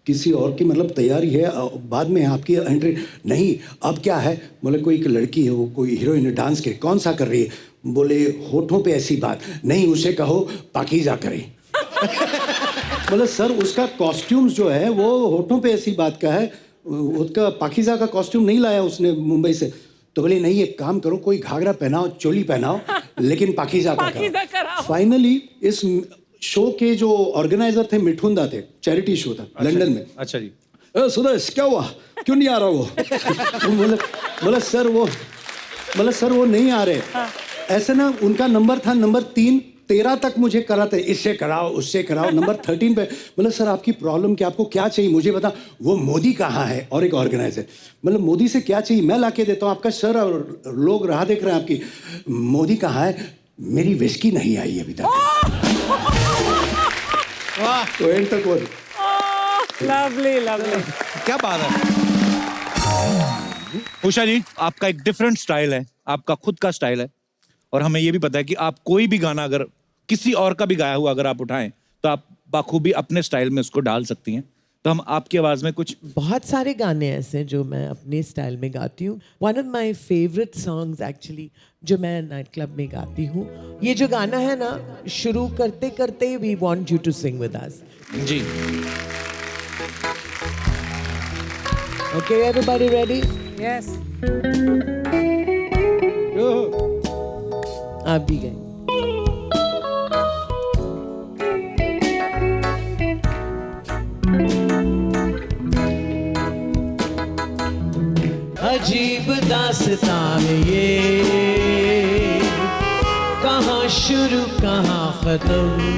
किसी और की मतलब तैयारी है, बाद में आपकी एंट्री। नहीं, अब क्या है? मतलब कोई एक लड़की है, वो कोई हीरोइन डांस के, कौन सा कर रही है? बोले होठों पे ऐसी बात नहीं, उसे कहो पाकीज़ा करे। मतलब सर उसका कॉस्ट्यूम्स जो है वो होठों पे ऐसी बात का है, उसका पाकीज़ा का कॉस्ट्यूम नहीं लाया उसने मुंबई से। तो बोले नहीं, एक काम करो, कोई घाघरा पहनाओ, चोली पहनाओ, लेकिन पाकीज़ा का कराओ। फाइनली इस शो के जो ऑर्गेनाइजर थे मिठुंदा थे, चैरिटी शो था लंदन में। अच्छा जी। सुरेश क्या हुआ, क्यों नहीं आ रहा वो? बोला सर वो नहीं आ रहे। ऐसे ना उनका नंबर था नंबर 13 तक मुझे कराते, इससे कराओ उससे कराओ, नंबर 13 पे। मतलब सर आपकी प्रॉब्लम क्या, आपको क्या चाहिए मुझे बता। वो मोदी कहाँ है? और एक ऑर्गेनाइजर, मतलब मोदी से क्या चाहिए, मैं ला के देता हूँ आपका सर, और लोग राह देख रहे हैं आपकी। मोदी कहाँ है? मेरी विस्की नहीं आई अभी तक। वाह, तो एंड तक वो लवली लवली। क्या बात है। उषा जी, आपका एक डिफरेंट स्टाइल है, आपका खुद का स्टाइल है, और हमें ये भी पता है कि आप कोई भी गाना अगर किसी और का भी गाया हुआ अगर आप उठाएं तो आप बाखूबी अपने स्टाइल में उसको डाल सकती हैं। तो हम आपकी आवाज में कुछ बहुत सारे गाने ऐसे हैं जो मैं अपने स्टाइल में गाती हूँ। One of my favourite songs actually जो मैं नाइट क्लब में गाती हूँ, ये जो गाना है ना, शुरू करते करते we want you to sing with us. जी। Okay everybody ready? यस। आप भी गए। अजीब दास्तां है ये, कहाँ शुरू कहाँ खत्म,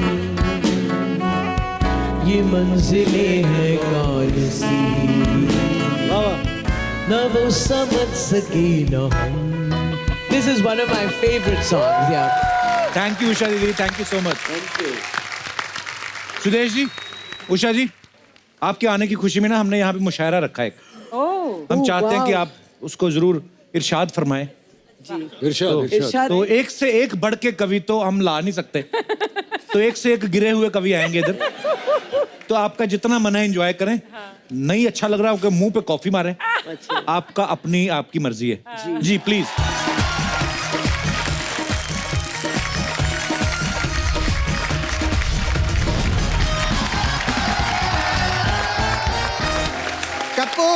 ये मंजिलें हैं कौन सी, न वो समझ सके न हम। This is one of my favorite songs, yeah. Thank you Usha दीदी, thank you so much. Thank you. Sudesh ji, Usha ji, आपके आने की खुशी में ना हमने यहाँ पे मुशायरा रखा है। हम चाहते हैं कि आप उसको जरूर इरशाद फरमाएं। इरशाद। तो एक से एक बढ़ के कवि तो हम ला नहीं सकते, तो एक से एक गिरे हुए कवि आएंगे इधर। तो आपका जितना मन है एंजॉय करें। नहीं अच्छा लग रहा है मुंह पे कॉफी मारें। आपका अपनी आपकी मर्जी है। जी प्लीज। कप्पू,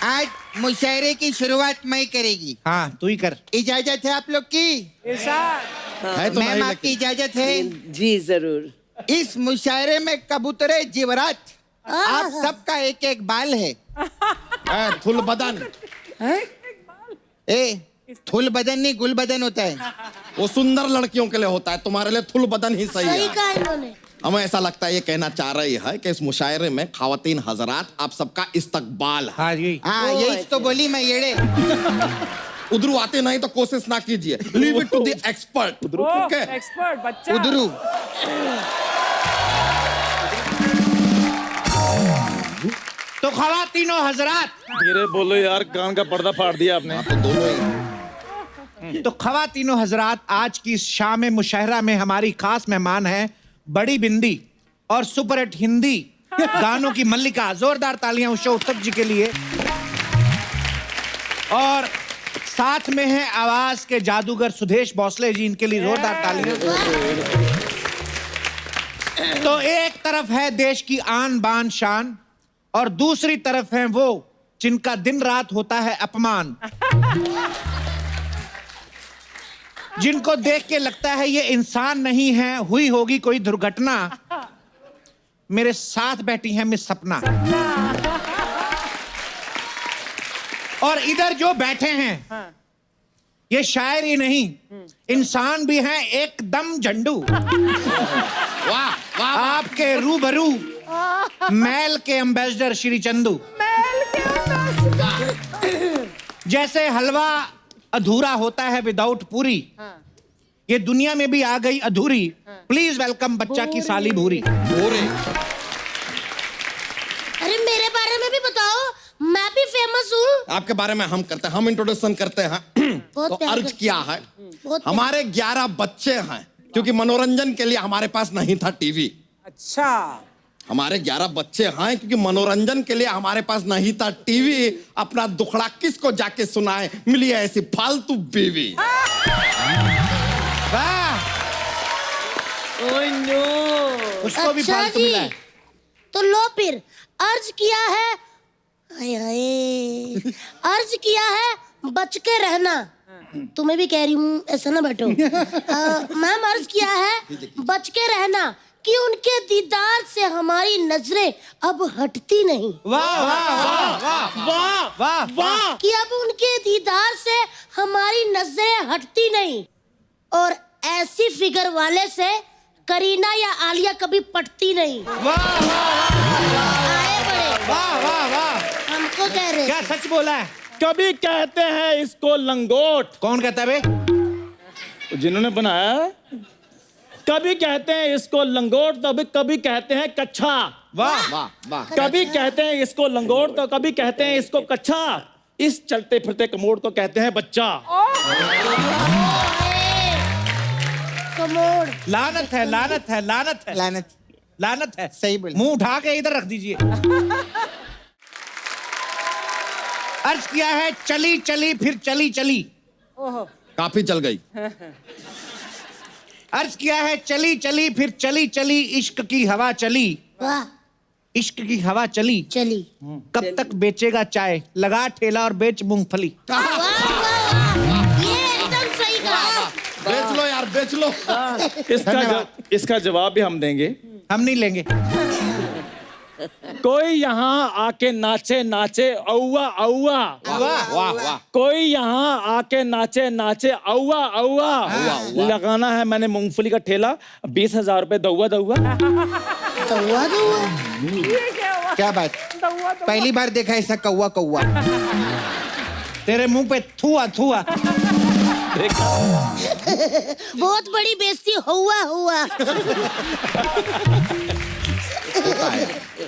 आज मुशायरे की शुरुआत मैं करेगी। हाँ तू ही कर। इजाजत है आप लोग की? है तो मैम आपकी इजाजत है? जी जरूर। इस मुशायरे में कबूतरे जिवरात, आप सबका एक एक बाल है। थुल बदन, थुल बदन नहीं गुल बदन होता है। वो सुंदर लड़कियों के लिए होता है, तुम्हारे लिए थुल बदन ही सही है। कहा इन्होंने। हमें ऐसा लगता है ये कहना चाह रही है कि इस मुशायरे में खवातीन हजरात आप सबका इस्तकबाल है। हाँ जी। हाँ यही तो बोली मैं येड़े। उधरू आते नहीं तो कोशिश ना कीजिए, leave it to the expert. Okay expert बच्चा। उधरू। तो खवातीनो हजरात, धीरे बोलो यार, कान का पर्दा फाड़ दिया आपने। तो दोनों ही। तो खवातीनो हजरात, आज की शाम मुशायरा में हमारी खास मेहमान है बड़ी बिंदी और सुपरहिट हिंदी गानों की मल्लिका। जोरदार तालियां उषा उत्तप जी के लिए। और साथ में है आवाज के जादूगर सुदेश भोसले जी, इनके लिए जोरदार तालियां। तो एक तरफ है देश की आन बान शान, और दूसरी तरफ है वो जिनका दिन रात होता है अपमान, जिनको देख के लगता है ये इंसान नहीं है, हुई होगी कोई दुर्घटना। मेरे साथ बैठी है मिस सपना। और इधर जो बैठे हैं ये शायर ही नहीं, इंसान भी हैं एकदम झंडू। वाह वाह। आपके रूबरू मैल के एम्बेसडर श्री चंदू। जैसे हलवा अधूरा होता है विदाउट पूरी, ये दुनिया में भी आ गई अधूरी। प्लीज वेलकम बच्चा की साली भूरी। अरे मेरे बारे में भी बताओ, मैं भी फेमस हूँ। आपके बारे में हम करते हैं, हम इंट्रोडक्शन करते हैं। तो प्यार अर्ज करते किया है, बहुत हमारे 11 बच्चे हैं, क्योंकि मनोरंजन के लिए हमारे पास नहीं था टीवी। अच्छा हमारे 11 बच्चे हैं क्योंकि मनोरंजन के लिए हमारे पास नहीं था टीवी। अपना दुखड़ा किसको जाके सुनाए, मिली है ऐसी फालतू बीवी। उसको भी अच्छा फालतू जी, मिला है। तो लो फिर अर्ज किया है, हाय हाय, अर्ज किया है बच के रहना। तुम्हें भी कह रही हूँ, ऐसा ना बैठो। मैम अर्ज किया है बच के रहना कि उनके दीदार से हमारी नजरें अब हटती नहीं। वाह वाह वाह वाह वाह वाह वाह। कि अब उनके दीदार से हमारी नजरें हटती नहीं, और ऐसी फिगर वाले से करीना या आलिया कभी पटती नहीं। वाह वाह आए बड़े वाह वाह वाह। हमको कह रहे क्या सच बोला है? कभी कहते हैं इसको लंगोट, कौन कहता है बे? जिन्होंने बनाया है। कभी कहते हैं इसको लंगोट तो कभी कहते हैं कच्छा। वाह वाह वाह। कभी कहते हैं इसको लंगोट तो कभी कहते हैं इसको कच्छा। इस चलते फिरते कमोड को कहते हैं बच्चा। कमोड़। लानत है लानत है लानत है लानत लानत है। सही बोले। मुंह उठा के इधर रख दीजिए। अर्ज किया है चली चली फिर चली चली। काफी चल गई। अर्ज किया है चली चली फिर चली चली, इश्क की हवा चली। वाह इश्क की हवा चली। चली। कब तक बेचेगा चाय, लगा ठेला और बेच मूंगफली। वाह वाह वाह, ये एकदम सही कहा। बेच लो यार, बेच लो। इसका जवाब भी हम देंगे। हम नहीं लेंगे। कोई यहाँ आके नाचे नाचे औवा औवा। वाह वाह। कोई यहाँ आके नाचे नाचे औवा औवा। लगाना है मैंने मूंगफली का ठेला, 20,000 रुपए दौवा दौवा। कौवा कौवा। ये क्या हुआ? क्या बात, दौआ पहली बार देखा ऐसा कौवा कौवा। तेरे मुंह पे थुआ थुआ। बहुत बड़ी बेइज्जती हुआ हुआ। होता है,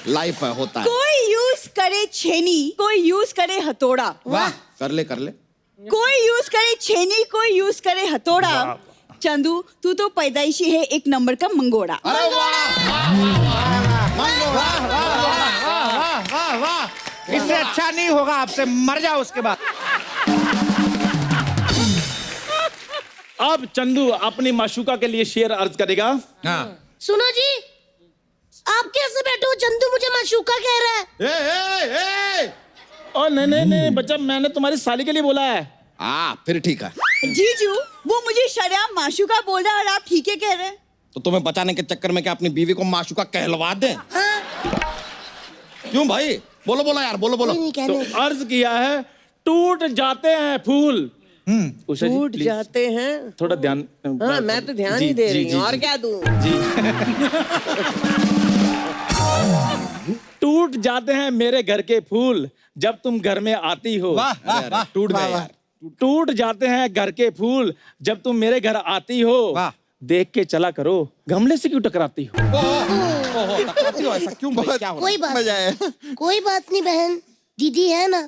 लाइफ है, होता है। कोई यूज करे छेनी, कोई यूज करे हथौड़ा। वाह, कर ले कर ले। कोई यूज करे छेनी, कोई यूज करे हथौड़ा। चंदू तू तो पैदाइशी है एक नंबर का मंगोड़ा। अरे वाह। इससे अच्छा नहीं होगा, आपसे मर जाओ उसके बाद। अब चंदू अपनी माशूका के लिए शेर अर्ज करेगा। सुनो जी, आप कैसे बैठे हो? चंदू मुझे माशूका कह रहा है। और नहीं बच्चा, मैंने तुम्हारी साली के लिए बोला है। फिर ठीक है। जीजू वो मुझे शर्म माशूका बोल रहा है और आप ठीक है कह रहे हैं। तो तुम्हें बचाने के चक्कर में क्या अपनी बीवी को माशूका कहलवा दें? हाँ? क्यों भाई? बोलो बोलो यार, बोलो बोलो। नहीं तो कहने। अर्ज किया है टूट जाते हैं फूल। उषा जी, टूट please, जाते हैं। थोड़ा ध्यान। हाँ, मैं तो ध्यान जी, ही दे जी, रही जी, हूँ, और जी। क्या दूँ? टूट जाते हैं मेरे घर के फूल जब तुम घर में आती हो। वाह वाह वाह। टूट गए यार। टूट जाते हैं घर के फूल जब तुम मेरे घर आती हो। वाह। देख के चला करो, गमले से क्यों टकराती हो? टकराती हो ऐसा क्यों भाई? क्या हो कोई रहा है? बात मजा है। कोई बात नहीं बहन, दीदी है ना।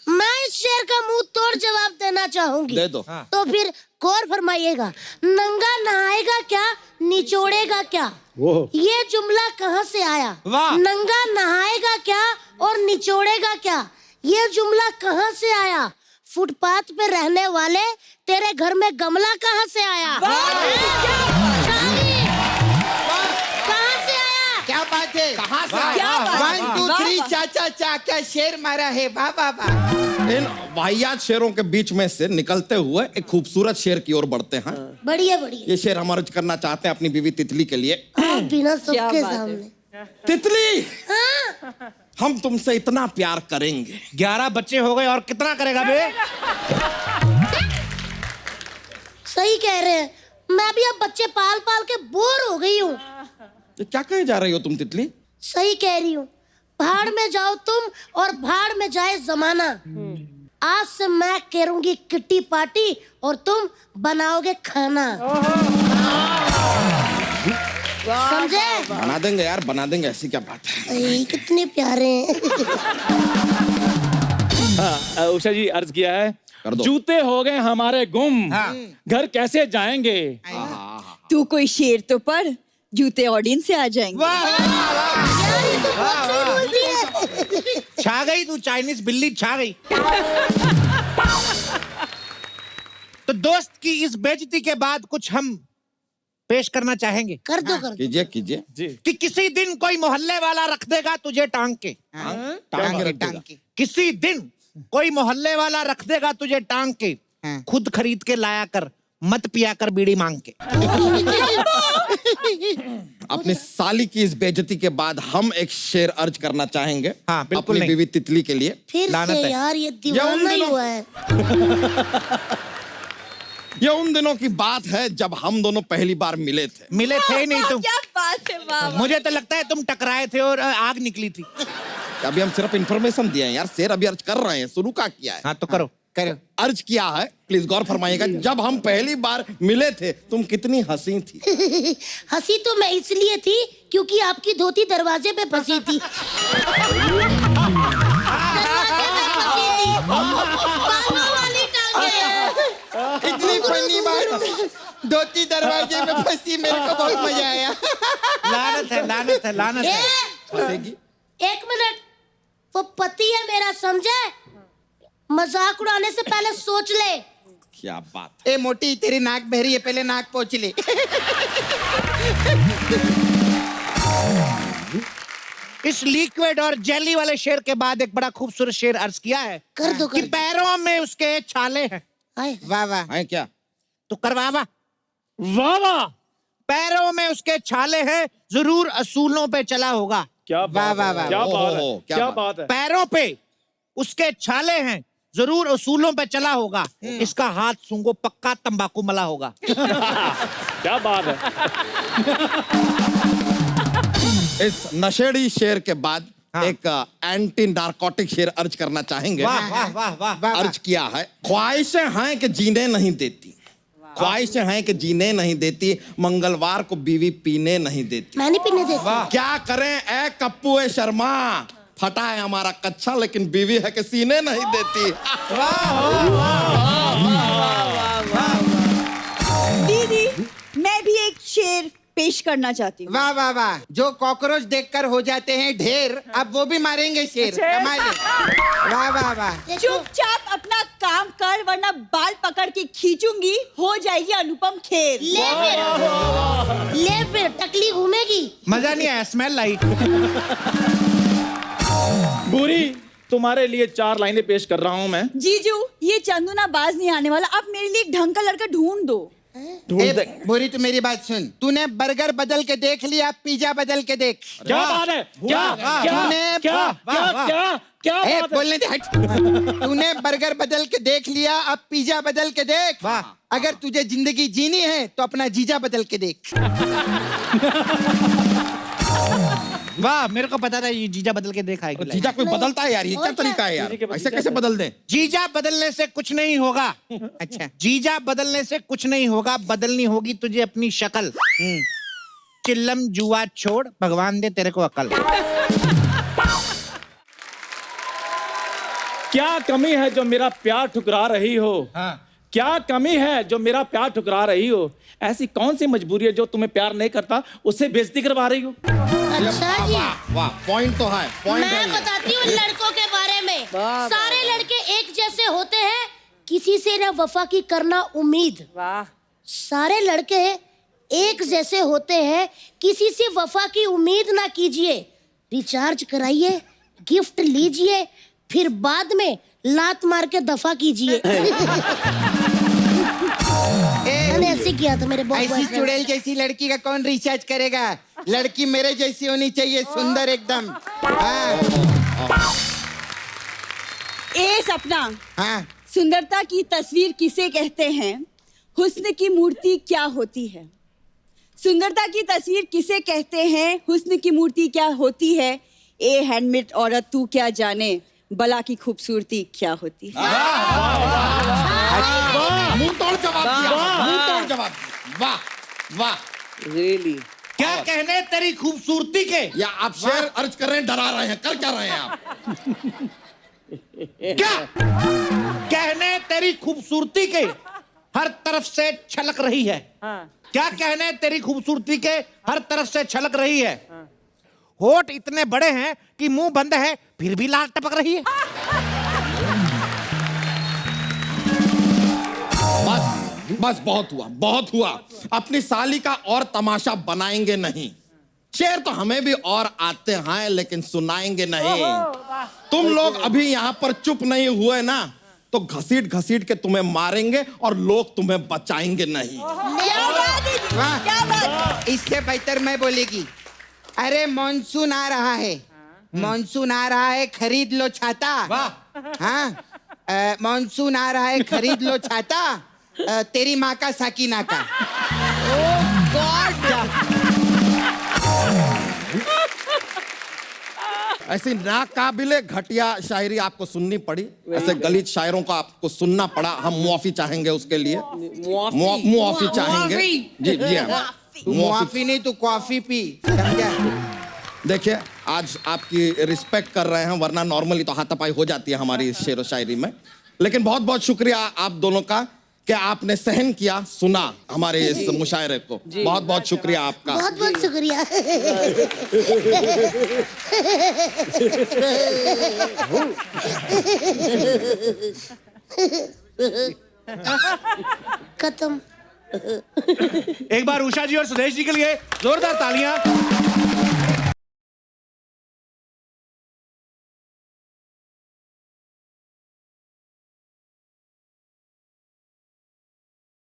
मैं इस शेर का मुंह तोड़ जवाब देना चाहूंगी। दे दो। तो फिर गौर फरमाइएगा। नंगा नहाएगा क्या, निचोड़ेगा क्या? ये जुमला कहाँ से आया? वाह। नंगा नहाएगा क्या और निचोड़ेगा क्या, ये जुमला कहाँ से आया? फुटपाथ पे रहने वाले, तेरे घर में गमला कहाँ से आया? कहाँ से आया? क्या बात है? कहाँ से? क्या बात है? 1 2 3 चाचा चा क्या शेर मारा है। वाह वाह वाह। इन वाहियात शेरों के बीच में से निकलते हुए एक खूबसूरत शेर की ओर बढ़ते हैं। बढ़िया बढ़िया। ये शेर हम अर्ज करना चाहते हैं अपनी बीवी तितली के लिए। आप बिना सबके बात है। सामने। तितली, हाँ? हम तुमसे इतना प्यार करेंगे। 11 बच्चे हो गए, और कितना करेगा बे? सही कह रहे हैं। मैं भी अब बच्चे पाल पाल के बोर हो गई हूँ। तो क्या कहे जा रही हो तुम तितली? सही कह रही हूँ। भाड़ में जाओ तुम और भाड़ में जाए जमाना। आज से मैं करूंगी किट्टी पार्टी और तुम बनाओगे खाना। समझे? बना देंगे यार, बना देंगे, ऐसी क्या बात है। कितने प्यारे हैं। हाँ, उषा जी अर्ज किया है, कर दो। जूते हो गए हमारे गुम, घर कैसे जाएंगे? तू कोई शेर तो पढ़, जूते ऑडियंस से आ जाएंगे। यार ये तो बहुत सही बोलती है। छा गई तू, चाइनीज बिल्ली छा गई। तो दोस्त की इस बेइज्जती के बाद कुछ हम पेश करना चाहेंगे कर दो कर दो। कीजिए कीजिए। कि किसी दिन कोई मोहल्ले वाला रख देगा तुझे टांग के। टांग के। किसी दिन कोई मोहल्ले वाला रख देगा तुझे टांग के, खुद खरीद के लाया कर, मत पिया कर बीड़ी मांग के। अपनी साली की इस बेइज्जती के बाद हम एक शेर अर्ज करना चाहेंगे। हाँ, बिल्कुल अपनी नहीं। बीवी तितली के लिए। फिर लानत से है। यार ये दीवाना ही हुआ है। ये उन दिनों की बात है जब हम दोनों पहली बार मिले थे। मिले थे नहीं तुम। क्या बात है, वाह। मुझे तो लगता है तुम टकराए थे और आग निकली थी। अभी हम सिर्फ इंफॉर्मेशन दिए हैं यार, शेर अभी अर्ज कर रहे हैं, शुरू का किया है। हाँ तो करो। अर्ज किया है, प्लीज गौर फरमाइएगा। जब हम पहली बार मिले थे तुम कितनी हंसी थी। हंसी तो मैं इसलिए थी क्योंकि आपकी धोती दरवाजे पे फंसी थी। दरवाजे पे फंसी थी। बालों वाली टांगे। इतनी फनी बात, धोती दरवाजे में फंसी, मेरे को बहुत मजा आया। लानत है, लानत है, लानत है। फंसेगी। एक मिनट, वो पति है मेरा, समझे? मजाक उड़ाने से पहले सोच ले। क्या बात। ए मोटी, तेरी नाक बहरी है, पहले नाक पोंछ ले। इस लिक्विड और जेली वाले शेर के बाद एक बड़ा खूबसूरत शेर अर्ज किया है कर दो कि पैरों में उसके छाले हैं। वाह वाह। है क्या? तो करवा वाह। वाह वाह, पैरों में उसके छाले हैं, जरूर असूलों पे चला होगा। क्या वाह, बात वाह, है, वाह। क्या बात है, ओहो, क्या क्या बात। बात है। पैरों पे उसके छाले हैं, जरूर असूलों पे चला होगा। इसका हाथ सूंघो, पक्का तंबाकू मला होगा। क्या बात है। इस नशेड़ी शेर के बाद एक एंटी नारकोटिक शेर अर्ज करना चाहेंगे। वाह वाह वाह वाह। अर्ज किया है, ख्वाहिशें हैं कि जीने नहीं देती, ख्वाहिशें हैं कि जीने नहीं देती, मंगलवार को बीवी पीने नहीं देती। मैं नहीं पीने देती। क्या करें ए कप्पू ए शर्मा, फटा है हमारा कच्चा लेकिन बीवी है कि सीने नहीं देती। दीदी, मैं भी एक शेर पेश करना चाहती हूँ। वाह वाह वाह। जो कॉकरोच देखकर हो जाते हैं ढेर, अब वो भी मारेंगे शेर। कमाल है। वाह वाह वाह। चुपचाप अपना काम कर, वरना बाल पकड़ के खींचूंगी, हो जाएगी अनुपम खेर। ले फिर टकली घूमेगी। मजा नहीं आया, स्मेल आई। बुरी, तुम्हारे लिए 4 लाइनें पेश कर रहा हूं मैं। जीजू, ये चंदू ना बाज नहीं आने वाला, आप मेरे लिए एक ढंग का लड़का ढूंढ दो। ए, बोरी, तू मेरी बात सुन। तूने बर्गर बदल के देख लिया, पिज्जा बदल के देख। क्या बात है, क्या क्या तूने- क्या वाह, वाह। क्या क्या ए, बात है। बोलने दे, हट। तूने बर्गर बदल के देख लिया, अब पिज्जा बदल के देख। अगर तुझे जिंदगी जीनी है तो अपना जीजा बदल के देख। वाह, मेरे को पता था ये जीजा बदल के देखाएगी। जीजा कोई बदलता है यार, ये क्या तरीका है यार, ऐसे कैसे बदल दें? जीजा बदलने से कुछ नहीं होगा। अच्छा, जीजा बदलने से कुछ नहीं होगा, बदलनी होगी तुझे अपनी शक्ल। चिल्लम जुआ छोड़, भगवान दे तेरे को अकल। क्या कमी है जो मेरा प्यार ठुकरा रही हो? क्या कमी है जो मेरा प्यार ठुकरा रही हो? ऐसी कौन सी मजबूरी है जो तुम्हें प्यार नहीं करता उससे बेइज्जती करवा रही हो? अच्छा जी, वाह, पॉइंट तो है, पॉइंट है मैं ये। बताती हूँ लड़कों के बारे में। सारे लड़के एक जैसे होते हैं, किसी से न वफा की करना उम्मीद। वाह। सारे लड़के एक जैसे होते हैं, किसी से वफा की उम्मीद ना कीजिए। रिचार्ज कराइए, गिफ्ट लीजिए, फिर बाद में लात मार के दफा कीजिए। मैंने ऐसे किया था मेरे ऐसी चुड़ैल जैसी लड़की का कौन रिचार्ज करेगा? लड़की मेरे जैसी होनी चाहिए, सुंदर एकदम। ए सपना, हाँ। सुंदरता की तस्वीर किसे कहते हैं? हुस्न की मूर्ति क्या होती है? सुंदरता की तस्वीर किसे कहते हैं? हुस्न की मूर्ति क्या होती है? ए हैंडमेड औरत, तू क्या जाने बला की खूबसूरती क्या होती है? मुंह तोड़ जवाब दिया, मुंह तोड़ जवाब। वाह वाह। रियली क्या कहने तेरी खूबसूरती के? या आप शेर अर्ज कर रहे हैं, डरा रहे हैं, कर क्या रहे हैं आप? क्या कहने तेरी खूबसूरती के हर तरफ से छलक रही है? क्या कहने तेरी खूबसूरती के हर तरफ से छलक रही है? होठ इतने बड़े हैं कि मुंह बंद है फिर भी लाल टपक रही है। बस बहुत हुआ। अपनी साली का और तमाशा बनाएंगे नहीं। शेर तो हमें भी और आते हैं लेकिन सुनाएंगे नहीं। तुम लोग अभी यहाँ पर चुप नहीं हुए ना तो घसीट घसीट के तुम्हें मारेंगे और लोग तुम्हें बचाएंगे नहीं। क्या बात? इससे बेहतर मैं बोलेगी, अरे मॉनसून आ रहा है, मॉनसून आ रहा है, खरीद लो छाता। हाँ, मॉनसून आ रहा है, खरीद लो छाता। तेरी माँ का साकीना का। ऐसी नाकाबिले घटिया शायरी आपको सुननी पड़ी, ऐसे गलीज शायरों को आपको सुनना पड़ा। हम मुआफी चाहेंगे उसके लिए, मुआफी चाहेंगे। जी तू मुआफी नहीं, तू कॉफी पी, समझा? देखिए आज आपकी रिस्पेक्ट कर रहे हैं, वरना नॉर्मली तो हाथापाई हो जाती है हमारी शेर व शायरी में। लेकिन बहुत बहुत शुक्रिया आप दोनों का कि आपने सहन किया, सुना हमारे इस मुशायरे को। बहुत बहुत शुक्रिया आपका। बहुत बहुत शुक्रिया। खत्म। एक बार उषा जी और सुदेश जी के लिए जोरदार तालियां।